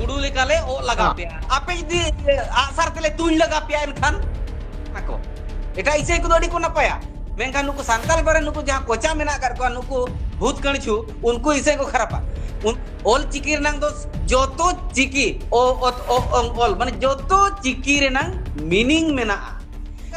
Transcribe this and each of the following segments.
गुडू लेकाले ओ लगा पे आपे जदि आसार तेले तुñ लगा पे एनखान नाको एटा इसे को दोडी को नपाया मेनखान नुकु सांताल बारे नुकु जहां कोचा मेना कर को नुकु भूत कणछु उनको इसे को खरापा ओल चिकी रनांग दो जोतो चिकी ओ ओल माने जोतो चिकी रनांग मीनिंग मेना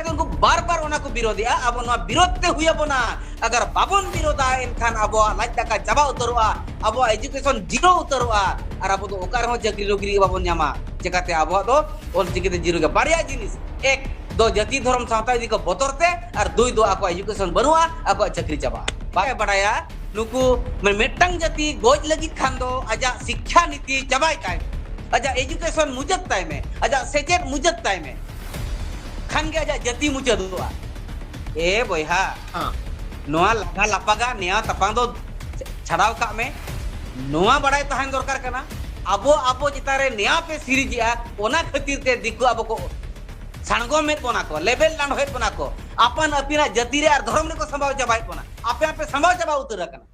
उनको बार बार उना को विरोधिया अब नवा विरोध ते हुया बना अगर बाबन विरोधा एनखान अब लाज दाका चाबा उतरवा अब एजुकेशन जीरो उतरवा और अब तो ओकार हो चाकरी नौकरी बाबन न्यामा चेकाते अब तो ओल चिकी ते जीरो के बारिया जिनिस एक दो जाति धर्म सावता इदी को बतरते और दुई दो आको एजुकेशन बनुआ आको चाकरी चाबा बाय बडाया नुकु मेटंग जाति गोज लगी खान दो आजा शिक्षा नीति चाबाय ताय आजा एजुकेशन मुजत ताय में आजा सेचेट मुजत ताय में खान के आजा जाति मुजत दुआ ए बोयहा नोआ लगा लापागा नेया तपांग दो छड़ाव का में नोआ बड़ाय तहन दरकार कना अबो चितारे नेया पे सीरीजिया ओना खातिर ते दिक्कु अबो को साणगो में पोना को लेवल लान होय पोना को अपन अपिना जाति रे और धर्म रे को संभाव जबाय पोना आपे आपे संभाव जबा उतर कना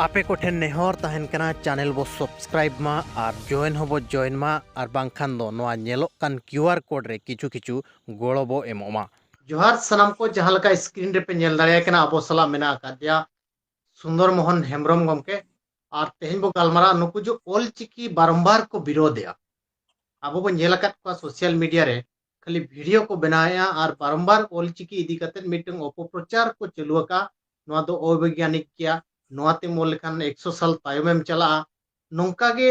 आपे को ठेन नेहर तहन कना चैनल बो सब्सक्राइब मा और जॉइन होबो जॉइन मा और बांखान दो नोआ नेलो कान क्यूआर कोड रे किछु किछु गोड़ो बो एमोमा जोहार सनम को जहां लका स्क्रीन रे पे नेल दाड़िया कना अबो सला मेना कादिया सुंदर मोहन हेम्ब्रम गमके और तेहन बो गालमारा नुकु जो ओल चिकी बारंबार को विरोधिया अबो बो नेलकात को सोशल मीडिया रे खाली वीडियो को बनाया और बारंबार ओल चिकी इदी कते मीटिंग अपप्रचार को चलुका नोआ दो अवैज्ञानिक किया नोआते मोल लेखान 100 साल तायमेम चला नोंका गे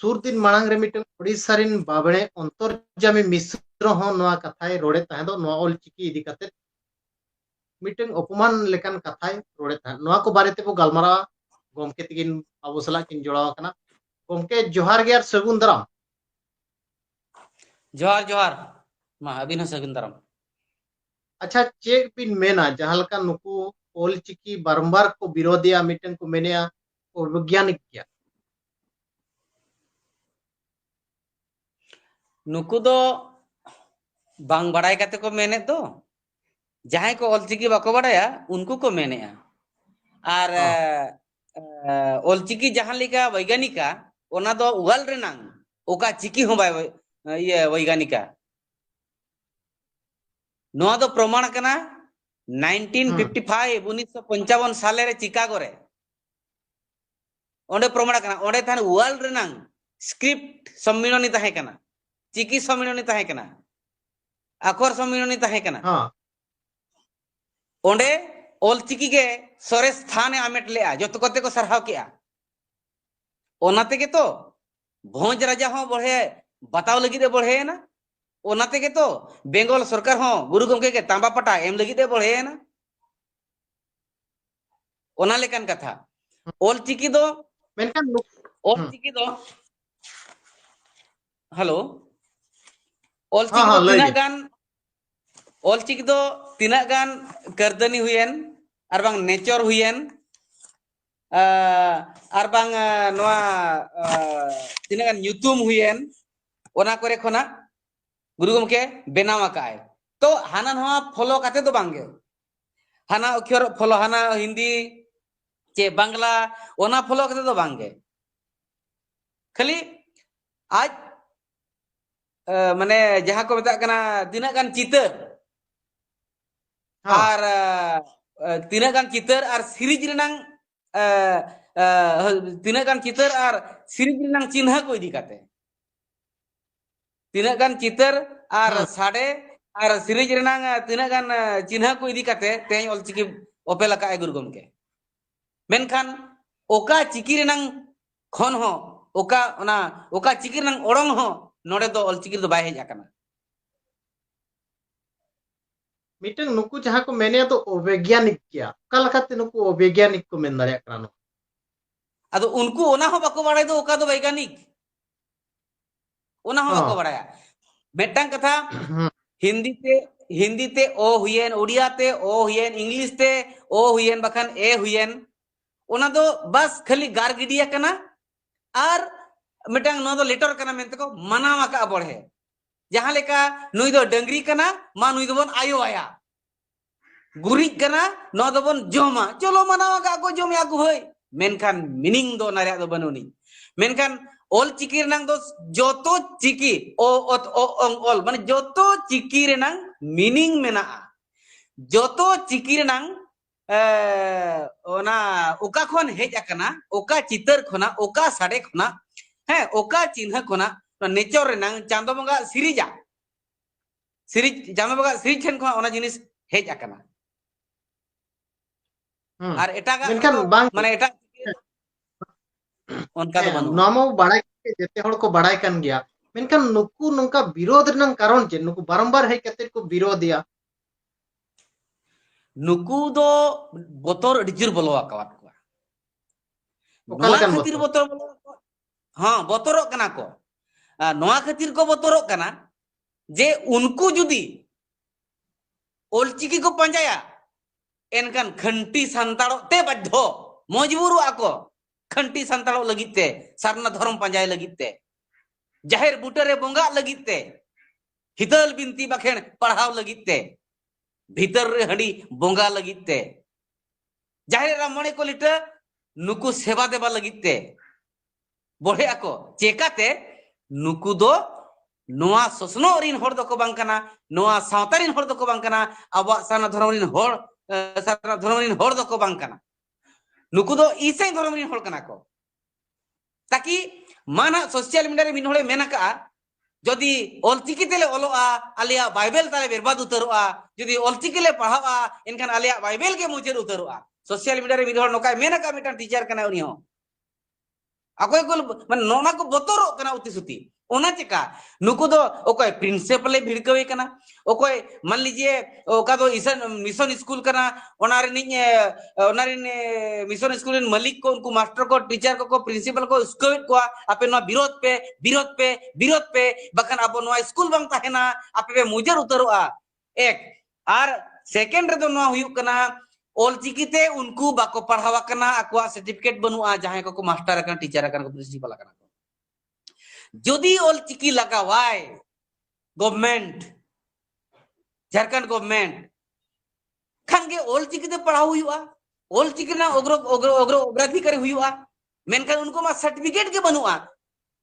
सुर दिन मांग रे मीटिंग ओडिसा रिन बाबणे अंतरजामी मिश्र हो नोआ कथाय रोड़े तहे दो नोआ ओल चिकी इदी कते मीटिंग अपमान लेखान कथाय रोड़े तहे नोआ को बारेते बो गालमारा गोमके तिगिन अबो सला किन जोड़ाव कना गोमके जोहार गे और सगुन दाराम जोहार जोहार मा अबिन सगुन दाराम अच्छा चेक पिन मेना जहां लका नुकु ओल चिकी बारंबार को विरोधिया मीटिंग को मेनेया और वैज्ञानिक किया नुकु दो बांग बड़ाई काते को मेने दो जहां को ओल चिकी बाको बड़ाया उनको को मेने और ओल चिकी जहां लिका वैज्ञानिका ओना दो उगल रेनांग ओका चिकी हो बाय ये वैज्ञानिका नोआ दो प्रमाण कना 1955 1955 साले रे चिकागो रे ओंडे प्रमाण कना ओंडे थान वर्ल्ड रेनांग स्क्रिप्ट सम्मेलनी ताहे कना चिकी सम्मेलनी ताहे कना अखर सम्मेलनी ताहे कना ओंडे ओल चिकी के सरे स्थान आमेट लेआ जतो कते को सरहाव किया ओनाते के तो भोज राजा हो बढ़े बताव लगी दे बढ़े ना ओनाते के तो बेंगल सरकार हो गुरु गमके के तांबा पटा एम लगी दे बढ़े ना ओना लेकन कथा ओल चिकी दो मेनकान ओल चिकी दो हेलो ओल चिकी दो तिना गान करदनी हुयन और बांग नेचर हुयन और बांग नोआ तिना गान यूट्यूब हुयन ओना करे खोना गुरु गमके बेनावा काय तो हाना नोआ फॉलो काते दो बांगे हाना अक्षर फॉलो हाना हिंदी चे बांग्ला ओना फॉलो काते दो बांगे खाली आज माने जहां को मेता कना तिना गान चितर और तिना गान चितर और सीरीज रेनांग तिना गान चितर और सीरीज रेनांग चिन्ह को इदी काते तिना गान चितर और साडे और सीरीज रेनांग तिना गान चिन्ह को इदी काते तेज ओल चिकी ओपेला का गुरु गमके मेनखान ओका चिकी रेनांग खन हो ओका चिकी रेनांग ओडंग हो नोडे दो ओल चिकी दो बाय हेज आकना मीटिंग नुकु जहां को मेने तो वैज्ञानिक किया का लकाते नुकु वैज्ञानिक को मेन दाड़िया कना अदो उनको ओना हो बाको बाड़ाय दो ओका दो वैज्ञानिक ओना हो बाको बाड़ाया मेटंग कथा हिंदी ते ओ हुयेन ओडिया ते ओ हुयेन इंग्लिश ते ओ हुयेन बखान ए हुयेन ओना दो बस खाली गार गिडिया कना और मेटंग नो दो लेटर कना मेनते को मनावा का बढ़े जहां लेका नुई दो डंगरी कना मा नुई दो बन आयो आया गुरी कना नो दो बन जोमा चलो मनावा का को जोम या को होय मेनखान मीनिंग दो नारिया दो बनुनी मेनखान ol chiki renang do joto chiki ol mane joto chiki renang meaning menaa joto chiki renang ona oka khon hej akana oka chitar khona oka sade khona he oka chinha khona nature renang chando bonga sirija sirij chando bonga sirij chen khona ona jinis hej akana ar etaga मेनखान बांग mane eta onka do banu नोमो बड़ाई जेते हड़ को बड़ाई कान गया मेनखान नुकु नंका विरोध running कारण जे नुकु बारंबार हे कते को विरोधिया नुकु दो बोतर अडी जोर बोलो आकावात को ओका नोआ लेकान खातिर बोतो बोतर बोलो हां बोतरो कना को नोआ खातिर को बोतरो कना जे उनको जुदी ओलचिकी को पंजाया एनकान खंटी संताड़ो ते बद्धो मजबूर आको खंटी संताड़ो लगिते सारना धर्म पंजाय लगिते जाहिर बुटरे बोंगा लगिते हितल बिनती बखेण पढ़ाव लगिते भीतर रे हडी बोंगा लगिते जाहिर रामणे को लिटे नुकु सेवा देवा लगिते बोले आको चेकाते नुकु दो नोआ ससनो रिन हर दको बांग कना नोआ सावतारिन हर दको बांग कना आबा साना धर्म रिन हर दको बांग कना नुकु दो इसे धर्म रिन हर कना को ताकि माना सोशल मीडिया रे मिन हळे मेना का जदि ओलचिकी तेले ओलोआ आलिया बाइबल ताले बर्बाद उतरोआ जदि ओलचिकी ले पढ़ावा इनखान आलिया बाइबल के मुचेर उतरोआ सोशल मीडिया रे मिन हळ नोका मेना का मिटान टीचर कना उनी हो अकोय को माने नोना को बोतरो कना उति सुती ओना चेका नुकु दो ओकोय प्रिंसिपल ले भिड़कवे कना ओकोय मान लीजिए ओका दो मिशन स्कूल कना ओनारिन मिशन स्कूल इन मालिक को उनको मास्टर को टीचर को प्रिंसिपल को स्कूल को आपे नो विरोध पे बखन अब नो स्कूल बांग ताहेना आपे पे मुजर उतरोआ एक आर सेकंड रे दो नो हुयु कना ओलचिकीते उनको बाको पढ़ावा कना अकवा सर्टिफिकेट बनुआ जहां को मास्टर कना टीचर कना को प्रिंसिपल कना जदि ओलचिकी लगावाय गवर्नमेंट झारखंड गवर्नमेंट खानगे ओलचिकीते पढ़ाव हुआ ओलचिकी ना अग्राधिकारी हुआ मेनखान उनको मा सर्टिफिकेट के बनुआ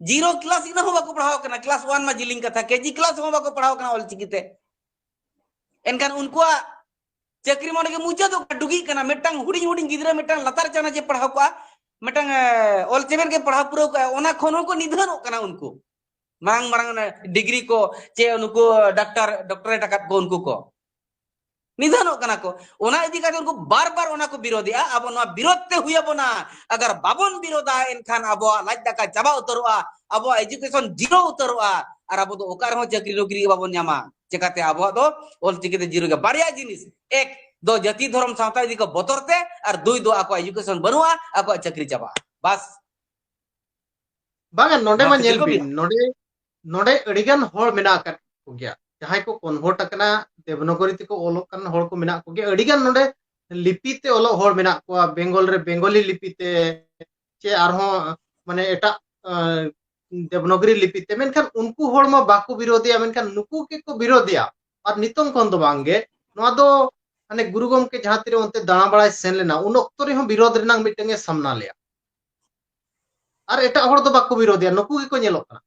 जीरो क्लास इना हो बाको पढ़ाव कना क्लास 1 मा जिलिंग कथा केजी क्लास हो बाको पढ़ाव कना ओलचिकीते एनखान उनको चक्री मोने के मुचा तो डुगी कना मेटांग हुडिंग हुडिंग गिदरा मेटांग लतार चाना जे पढ़ाव को मेटांग ऑल चेवन के पढ़ाव पुरो को ओना खोनो को निधन कना उनको मांग मांग डिग्री को चे उनको डॉक्टरेट टका को उनको को निधन कना को ओना इदी का उनको बार-बार ओना को विरोधिया अब ओना विरोध ते हुया बना अगर बाबन विरोधा एनखान अब लाज दका चाबा उतरोआ अब एजुकेशन जीरो उतरोआ और अब तो ओकार हो चक्री नौकरी बाबन न्यामा चेकाते अब दो ओल चिकिते जीरो के बारिया जिनिस एक दो जाति धर्म सावता इदी को बतरते और दुई दो आको एजुकेशन बनुआ आको चक्री चाबा बस बागा नोडे मा नेल बिन नोडे अडिगान होड़ मेना कर को गया जहां को कन्वर्ट करना देवनगरी ते को ओलो करन होड़ को मेना को गया अडिगान नोडे लिपि ते ओलो होड़ मेना को बेंगल रे बेंगली लिपि ते चे आरहो माने एटा देवनगरी लिपि ते मेनखान उनको होड़ मा बाको विरोधिया मेनखान नुकु के को विरोधिया और नितों कोन दो बांगे नोआ दो माने गुरु गमके जहां तिरे ओनते दाना बड़ाय सेन लेना उन अक्तो रे हो विरोध रेनांग मिटेंगे सामना लिया और एटा होड़ दो बाको विरोधिया नुकु के को नेलो कना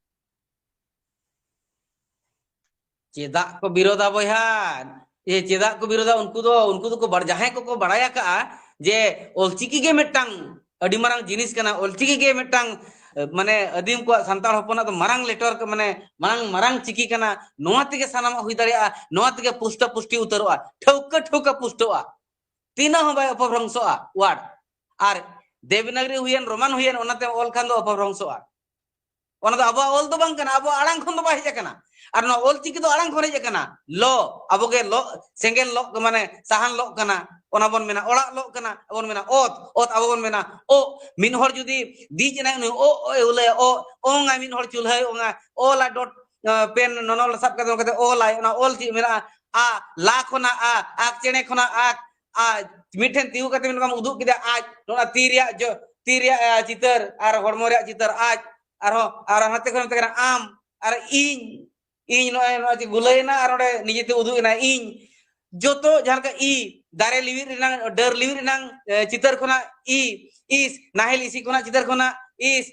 चेदा को विरोधा बया ये चेदा को विरोधा उनको तो को जहां को बड़ाया का जे ओलचिकी के मिटांग अडी मारंग जिनिस कना ओलचिकी के मिटांग माने अदीम को संताल हपना तो मारंग लेटर के माने मारंग चिकी कना नोआ तेगे सनाम हुई दाड़िया नोआ तेगे पुष्टि उतरोआ ठौका पुष्टोआ तीना हो बाय अपभ्रंशोआ वार्ड आर देवनागरी हुयन रोमान हुयन ओनाते ओल खान दो अपभ्रंशोआ ओना दो अब ओल दो बांग कना अब आड़ांग खन दो बाय कना और ना ओल चिकी दो आड़ांग खन कना लो अब के लो सेंगेल लो माने साहान लो कना ओना बन मेना ओड़ा लो कना बन मेना ओत अब बन मेना ओ मिन हर जुदी दीज ना ओ उले ओ ओंगा मिन हर चुलहाय ओंगा ओला डॉट पेन ननल सब कते ओलाय ओना ओल चि मेना आ ला खना आ आक चेने खना आ मिठेन तिउ कते मिन काम उदुक किदा आज नोना तीरिया चितर आर हड़मो रे चितर आज आर हाते खन तकरा आम आर इन नो गुलैना आर ओडे निजेते उदुकना इन जोतो जहां का ई दारे लिविर रिनांग डर लिविर रिनांग चितर खना ई इस नाहेल इसी खना चितर खना is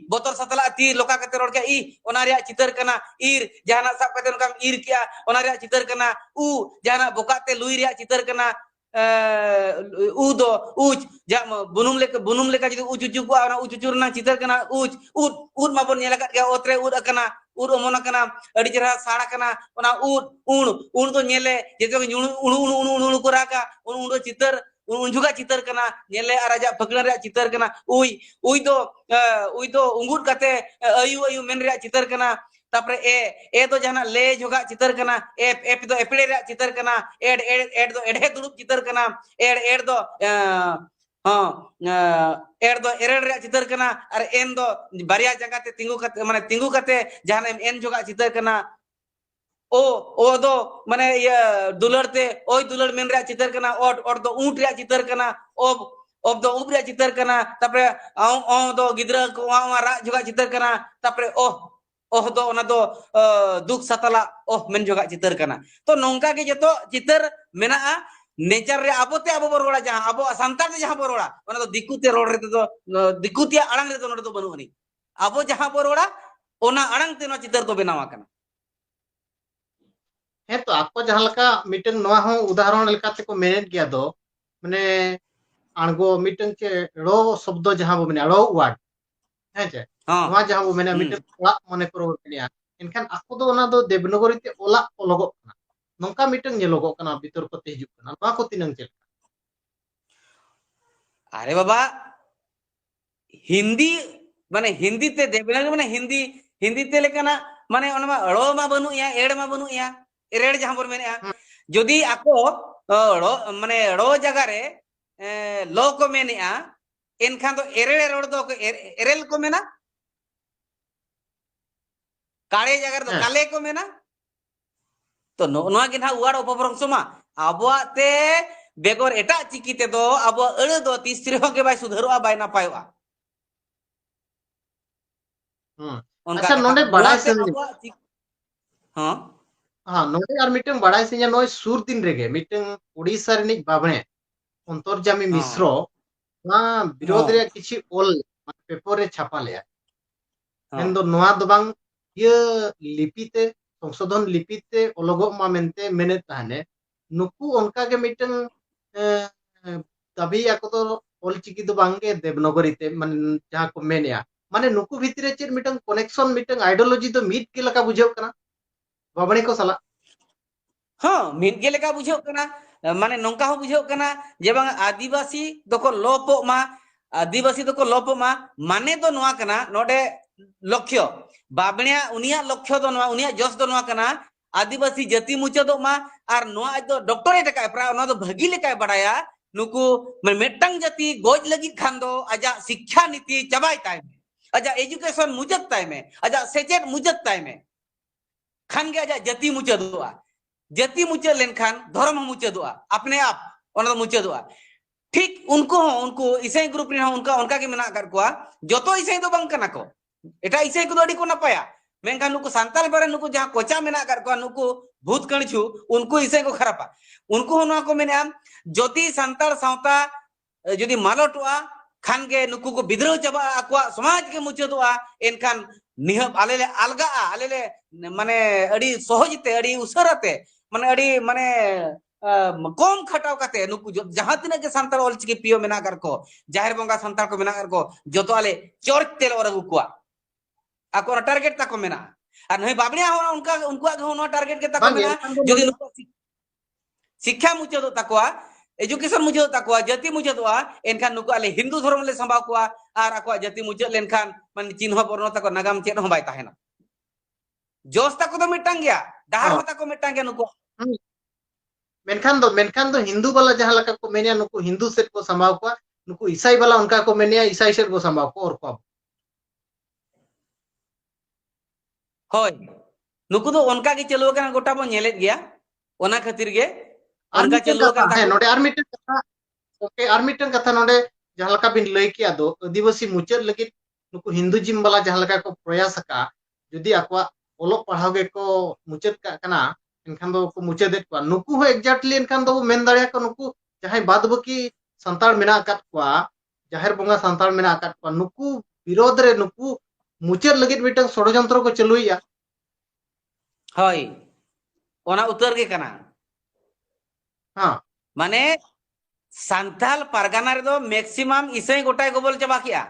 botol satala ti loka kate rod ke ona rea citar kana ir jahana sab kate nokam ir kia ona rea citar kana jahana bokate lui rea citar kana do jam bunum leka jadi cucu gua ona cucu na citar kana ma bon nyela kat ga otre akana omona kana adi jera sara kana ona do nyele jeto unu kuraka do citar juga citar kana nyele araja paglan rea citar kana uy do ungut kate ayu men rea citar kana tapre do jana le juga citar kana do epide rea citar kana ed do edhe durup citar kana ed do do ered rea citar kana ar en do baria jangga te tinggu kate jana en juga citar kana o do mane ya dular te oy dular men rea citar kana or do ऊंट rea citar kana ob do ऊंट rea citar kana tapre do gidra ko ra juga citar kana tapre do ona do duk satala men juga citar kana to nongka ge joto citar menaa nature रे abo te abo borola jaha abo santar te jaha borola ona do dikute rod re do dikutia arang re do node do banu ani abo jaha borola ona arang te no citar do benawa kana है तो आपको जहां लका meeting नवा हो उदाहरण लेकाते को mainnet गया दो माने अणगो मीटिंग के रो शब्द जहां बो माने रो वर्ड है जे नवा जहां बो माने मीटिंग ओला मने करो कनिया इनखान आपको दो ओना दो देवनगरी ते ओला ओलगो कना नोंका मीटिंग नेलोगो कना भीतर को ते हिजुक कना नवा को तिनंग चेल अरे बाबा हिंदी माने हिंदी ते देवनगरी माने हिंदी ते लेकना माने ओनमा रो मा बनु या एड मा बनु या एरेड जहां पर मेने जदि आको माने रो जगह रे लो को मेने एनखान तो एरेल रोड दो एरेल को मेना काले जगह तो काले को मेना तो नोआ के ना उवाड़ उपभ्रंशमा आबो ते बेगोर एटा चिकी ते दो आबो अड़ दो तीसरे हो के बाय सुधरवा बाय ना पायोआ अच्छा नोंडे बड़ा से हां हाँ नोडे आर मीटिंग बड़ा से नोय सुर दिन रेगे मीटिंग ओडिसा रे निक बाबणे अंतरजामी मिश्र ना विरोध रे किछि ओल पेपर रे छापा लेया मेंदो नोआ दो बांग ये लिपिते संशोधन लिपिते ओलगो मा मेनते मेने ताने नुकु उनका के मीटिंग तभी आको तो ओल चिकी दो बांगे देवनगरी ते मन जहां को मेनेया माने नुकु भितरे चेर मीटिंग कनेक्शन मीटिंग आइडियोलॉजी तो मीट के लका बुझेव कना बाबणे को सला हाँ मिट गे लेका बुझो कना माने नोंका हो बुझो कना जे बांग आदिवासी दोको लोपो मा आदिवासी दोको लोपो मा माने दो नोआ कना नोडे लक्ष्य बाबणिया उनिया लक्ष्य दो नोआ उनिया जस दो नोआ कना आदिवासी जाति मुचादो मा आर नोआ दो डॉक्टरेट का प्रा ओना दो भगी लेका बडाया नुकु मेटंग जाति गोज लगी खान दो आजा शिक्षा नीति चबाई ताय में आजा एजुकेशन मुजत ताय में आजा सेचेट मुजत ताय में खान के आजा जाति मुचादोआ जाति मुचाद लेनखान धर्म मुचादोआ अपने आप ओना मुचादोआ ठीक उनको इसाई ग्रुप रे उनका उनका के मेना कर कोआ जतो इसाई दो बांग कना को एटा इसाई को अडी को नपाया मेनखान नुको सांताल बारे नुको जहां कोचा मेना कर कोआ नुको भूत कणछु उनको इसाई को खरापा उनको होना को मेना ज्योति सांताल सावता जदि मालटोआ खान के नुको को बिद्रोह चबा अकवा समाज के मुचादोआ एनखान निहब आलेले अलगा आलेले माने अडी सहजते अडी उसरते माने अडी माने कम खटाव काते नुकु जहां तिना के सांताल ऑलचिकी पियो मेना कर को जाहिर बंगा सांताल को मेना कर को जतो आले चोरच तेल और गुकुआ आको टारगेट ताको मेना और नहीं बाबनिया हो उनका उनको टारगेट के ताको मेना जदि नुकु शिक्षा मुचे दो ताकोआ एजुकेशन मुचे दो ताकोआ जाति मुचे दो एनखान नुकु आले हिंदू धर्म ले संभाव कोआ आर आको जाति मुचे लेनखान माने चिन्ह बर्ण ताको नागाम चेत हो बाय ताहेना जोस ताको तो मिटांग गया डाहर हो ताको मिटांग गया नुकु मेनखान दो हिंदू वाला जहां लका को मेनिया नुकु हिंदू सेट को संभाव को नुकु ईसाई वाला उनका को मेनिया ईसाई सेट को संभाव को और को होय नुकु दो उनका के चलो का गोटा बो नेलेत गया ओना खातिर गे उनका चलो का है नोडे आर मीटिंग कथा नोडे जहां लका बिन लई किया दो आदिवासी मुचर लगी नुकु हिंदू जिम वाला जहां लका को प्रयास का जदि आकवा ओलो पढ़ाव के को मुचर का कना इनखान दो को मुचे देत को नुकु हो एग्जैक्टली इनखान दो मेन दाड़िया को नुकु जहां बाद बकी संताल मेना काट को जाहिर बंगा संताल मेना काट को नुकु विरोध रे नुकु मुचाद लगित मिटन षड्यंत्र को चलुइया हय ओना उतर गे कना हां माने सांथाल पारगाना रे दो मैक्सिमम इसई गोटाय को बोल चबा किया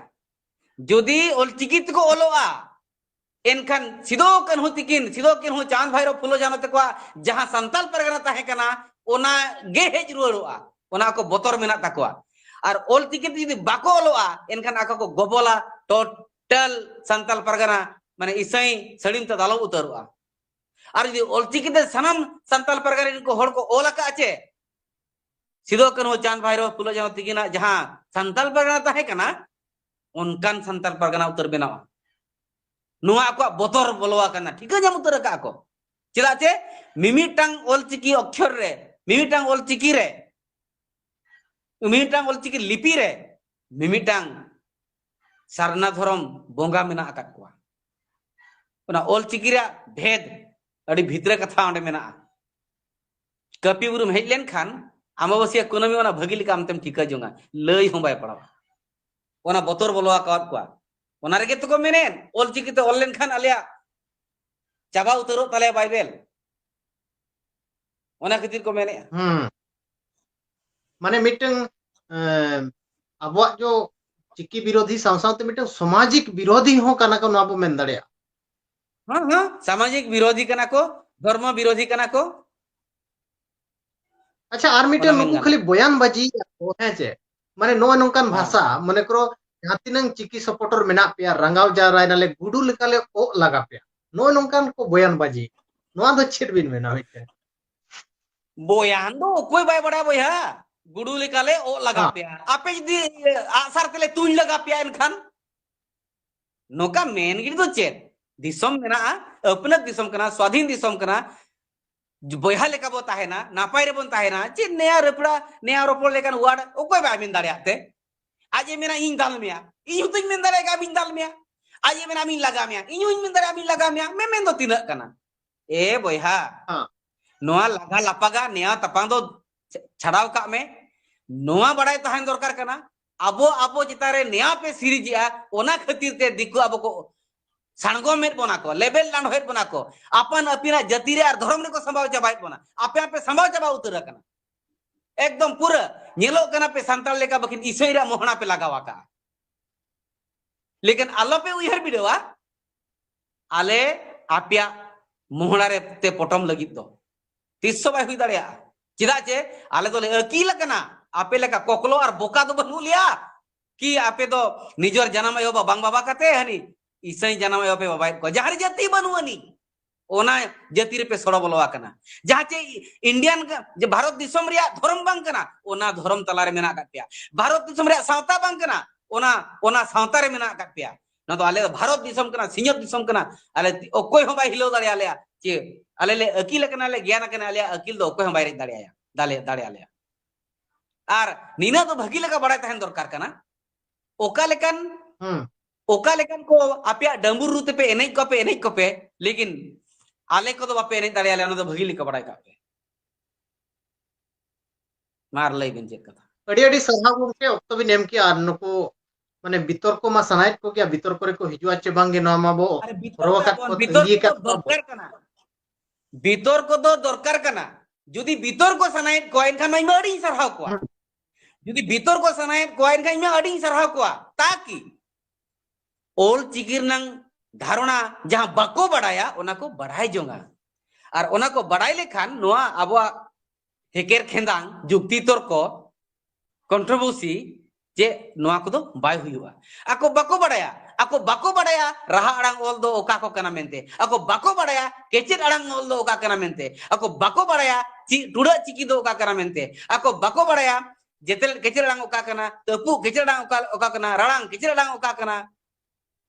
जदि ओलचिकी को ओलोआ एनखान सिदो कन्हु चांद भैरव फुलो जानो तको जहां सांताल परगना ताहे कना ओना गे हेज रुआरोआ ओना को बोतर मेना तकोआ और ओलचिकी जदि बाको ओलोआ एनखान आको को गोबोला टोटल सांताल परगना माने इसई सड़ीम त दालो उतरोआ और जदि ओलचिकी ते सनम सांताल परगना को होड़ को ओलका आचे सिदो कन्हु चांद भैरव फुलो जानो तिगिना जहां सांताल परगना ताहे कना उनकान सांताल परगना उतर बेनावा नुआ को बोतर बोलवा करना ठीक है उतर का को चला चे मिमिटांग ओलचिकी अक्षर रे मिमिटांग ओलचिकी रे मिमिटांग ओलचिकी लिपि रे मिमिटांग सारना धर्म बोंगा मेना आकात को ओना ओलचिकी रे भेद अड़ी भितरे कथा ओंडे मेना कपि बुरुम हेज लेन खान अमावस्या कुनमी ओना भगी लिका आमतेम ठिका जोंगा लई हों बाय पड़ावा ओना बोतर बोलवा कात को ओना रेगे तो को मेनेन ओलचिकी ते ऑनलाइन खान आलिया चाबा उतरो तले बाइबल ओना खातिर को मेने माने मिटन अबवा जो चिकी विरोधी सावसावते मिटन सामाजिक विरोधी हो काना को नाबो मेन दड़या हां सामाजिक विरोधी कना को धर्म विरोधी कना को अच्छा आर मिटन नुकु खाली बयानबाजी को है जे माने नो नोंकान भाषा माने करो जहां तिनंग चिकी सपोर्टर मेना पेया रंगाव जाराय नाले गुडू लेकाले ओ लगा पेया नो नोंकान को बयानबाजी नोआ दो छेद बिन मेना होइते बयान दो कोई बाय बड़ा बया गुडू लेकाले ओ लगा पेया आपे जदी आसार तले तुई लगा पेया एनखान नोका मेन गिरी दो चेद दिसम मेना अपना दिसम कना स्वाधीन दिसम कना बया लेका बो ताहेना नापाय रे बन ताहेना चे नया रपड़ा नया रोपड़ लेकन वाड ओ कोई बाय मेन दाड़याते आज मेना इन दाल में इन तुम मेन दाड़ेगा बिन दाल में आज मेना मिन लगा में इन मेन दाड़े मिन लगा में मैं मेन दो तिना कना ए बया नोआ लगा लापागा नया तपां दो छड़ाव का में नोआ बड़ाय तहन दरकार कना अबो अबो चितारे नया पे सीरीजिया ओना खातिर ते दिकु अबो को साणगो मेट बना को लेवल लांड होत बना को अपन अपिना जाति रे और धर्म रे को संभाव चबाय बना आपे आपे संभाव चबा उतर कना एकदम पूरा नेलो कना पे संताल लेका बकिन इसैरा मोहना पे लगावा का लेकिन आलो पे उहर बिडवा आले आपिया मोहना रे ते पटम लगित दो तिस्सो बाय हुई दाड़या चिदा चे आले तो अकील कना आपे लेका कोकलो और बोका दो बनु लिया कि आपे तो निजर जन्म आयो बांग बाबा कते हनी इसई जन्म आयो पे बाबा को जहार जाति बनुवनी ओना जाति रे पे सड़ो बोलवा कना जहां चे इंडियन जे भारत दिसम रिया धर्म बांग कना ओना धर्म तला रे मेना काटिया भारत दिसम रिया सावता बांग कना ओना ओना सावता रे मेना काटिया न तो आले भारत दिसम कना सिंहत दिसम कना आले ओकोय हो बाय हिलो दाड़े आले चे आले ले अकील कना ले ज्ञान कना आले अकील दो ओकोय हो बाय रे दाड़ेया दाड़े आले आर नीना तो भगी लगा बड़ा तहन दरकार कना ओका लेकन को आपिया डंबुर रुते पे एनै को पे लेकिन आले को तो बापे एनै दाड़े आले तो भगी लिका बड़ा का पे मार लई बिन चेक कथा अड़ी अड़ी सभा गुमके ऑक्तो भी नेम की आर नको माने बितर्क मा सनाइट को क्या बितर्क रे को हिजुआ चे बांगे नो मा बो रोवकात को तंगी का दरकार कना बितर्क तो दरकार कना जुदी बितर्क को सनाइट को इनका मै अड़ी सरहाव को जुदी बितर्क को सनाइट को इनका मै अड़ी सरहाव को ताकि ओल चिकिर नंग धारणा जहां बाको बड़ाया ओना को बढ़ाई जोंगा और ओना को बढ़ाई लेखान नोआ आबो हेकेर खेंदांग जुक्ति तर्क कंट्रोवर्सी जे नोआ को दो बाय हुआ आको बाको बड़ाया रहा अड़ांग ओल दो ओका को कना मेनते आको बाको बड़ाया केचेर अड़ांग ओल दो ओका कना मेनते आको बाको बड़ाया टुड़ा चिकी दो ओका कना मेनते आको बाको बड़ाया जेतेल केचेर अड़ांग ओका कना तपु केचेर अड़ांग ओका कना राड़ांग केचेर अड़ांग ओका कना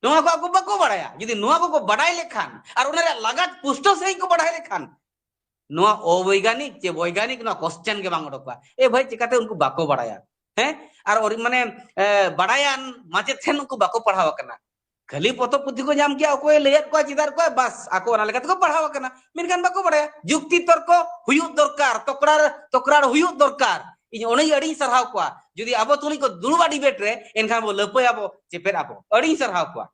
नोआ को बाको बड़ाया यदि नोआ को बड़ाई लेखान और उनरे लगात पुष्टो सही को बड़ाई लेखान नोआ अवैज्ञानिक जे वैज्ञानिक ना क्वेश्चन के बांग ओडोकवा ए भाई चिकाते उनको बाको बड़ाया हैं और माने बड़ायान माचे थेन उनको बाको पढ़ावा कना खाली पतो पुथी को जाम किया कोई लेयत को चिदार को बस आको ना लेका को पढ़ावा कना मेनखान बाको बड़ाया जुक्ति तर्क हुयु दरकार तकरार हुयु दरकार इन ओनै अड़ी सरहाव को जुदी अब तुनी को दुड़ुबा डिबेट रे एनखान बो लपय अब चेपेर अब अड़ी सरहाव को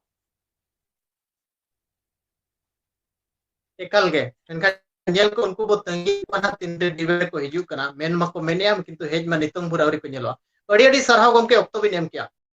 एकल गे एनखान नेल को उनको बो तंगी पना तीन रे डिबेट को हिजू कना मेन मको मेनिया किंतु हेज मा नितंग भुरावरी को नेलो अड़ी अड़ी सरहाव गमके ऑक्टो बिन एम किया